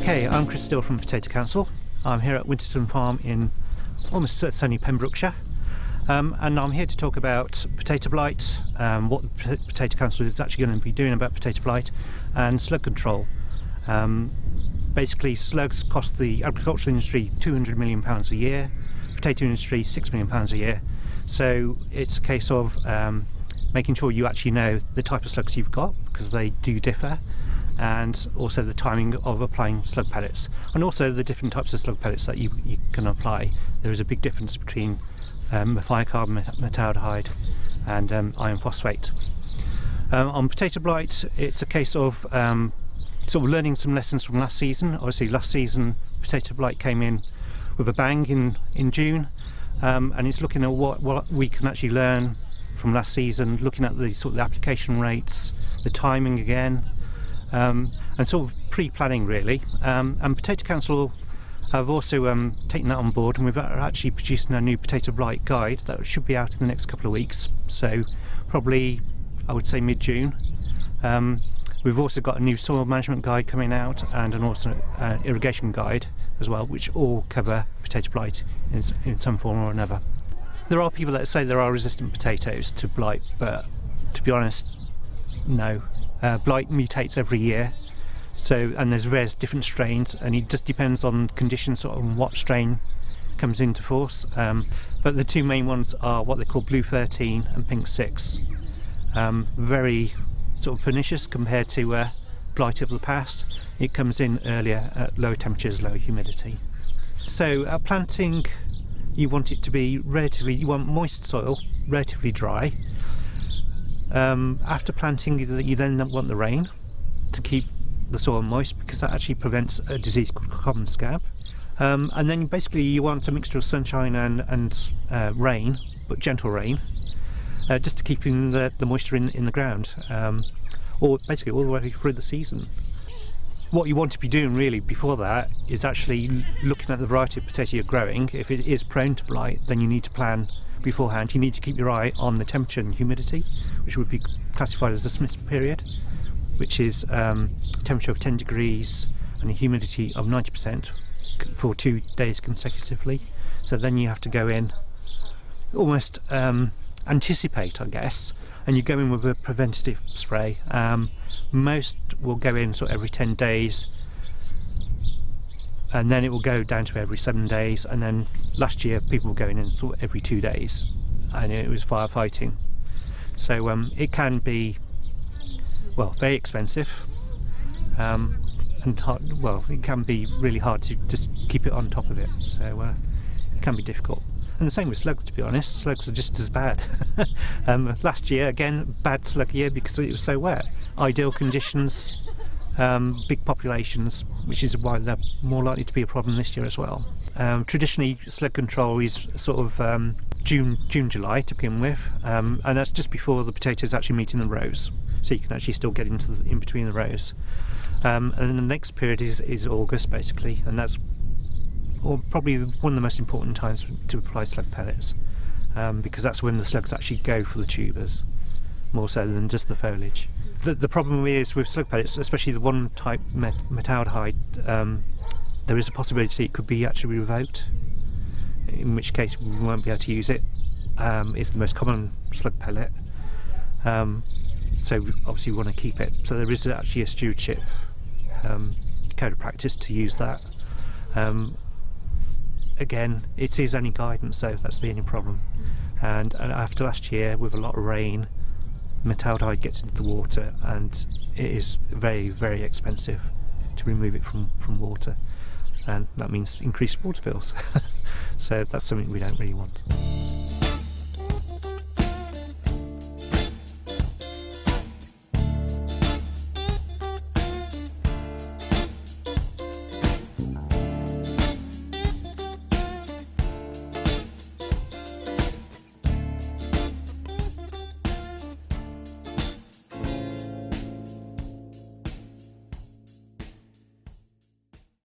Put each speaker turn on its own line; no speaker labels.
Okay, I'm Chris Still from Potato Council. I'm here at Winterton Farm in almost sunny Pembrokeshire, and I'm here to talk about potato blight, what the Potato Council is actually going to be doing about potato blight, and slug control. Basically, slugs cost the agricultural industry £200 million a year, potato industry £6 million a year, so it's a case of making sure you actually know the type of slugs you've got, because they do differ, and also the timing of applying slug pellets, and also the different types of slug pellets that you can apply. There is a big difference between methylcarbon metaldehyde and iron phosphate. On potato blight, it's a case of sort of learning some lessons from last season. Obviously last season potato blight came in with a bang in June, and it's looking at what we can actually learn from last season, looking at the sort of the application rates, the timing again, and sort of pre-planning really. And Potato Council have also taken that on board, and we've actually producing a new potato blight guide that should be out in the next couple of weeks, so probably I would say mid-June. We've also got a new soil management guide coming out, and an also irrigation guide as well, which all cover potato blight in some form or another. There are people that say there are resistant potatoes to blight, but to be honest, no. Blight mutates every year, and there's various different strains, and it just depends on conditions on what strain comes into force. But the two main ones are what they call Blue 13 and Pink 6. Very sort of pernicious compared to blight of the past. It comes in earlier at lower temperatures, lower humidity. So at planting, you want it to be you want moist soil, relatively dry. After planting, you then want the rain to keep the soil moist, because that actually prevents a disease called common scab. And then basically you want a mixture of sunshine and rain, but gentle rain, just to keep in the moisture in the ground, or basically all the way through the season. What you want to be doing really before that is actually looking at the variety of potato you're growing. If it is prone to blight, then you need to plan beforehand. You need to keep your eye on the temperature and humidity, which would be classified as the Smith period, which is temperature of 10 degrees and a humidity of 90% for 2 days consecutively. So then you have to go in, almost anticipate, I guess, and you go in with a preventative spray. Most will go in sort of every 10 days, and then it will go down to every 7 days, and then last year people were going in sort of every 2 days, and it was firefighting. So it can be, well, very expensive, and hard, well, it can be really hard to just keep it on top of it, so it can be difficult. And the same with slugs, to be honest. Slugs are just as bad. Last year, again, bad slug year because it was so wet. Ideal conditions, big populations, which is why they're more likely to be a problem this year as well. Traditionally, slug control is sort of June, July to begin with, and that's just before the potatoes actually meet in the rows, so you can actually still get in between the rows. And then the next period is August, basically, and that's probably one of the most important times to apply slug pellets, because that's when the slugs actually go for the tubers, more so than just the foliage. The problem is with slug pellets, especially the one type metaldehyde, there is a possibility it could be actually revoked, in which case we won't be able to use it. It's the most common slug pellet, so obviously we want to keep it. So there is actually a stewardship code of practice to use that. Again, it is only guidance, so that's the only problem. And after last year, with a lot of rain, metaldehyde gets into the water, and it is very, very expensive to remove it from water, and that means increased water bills. So that's something we don't really want.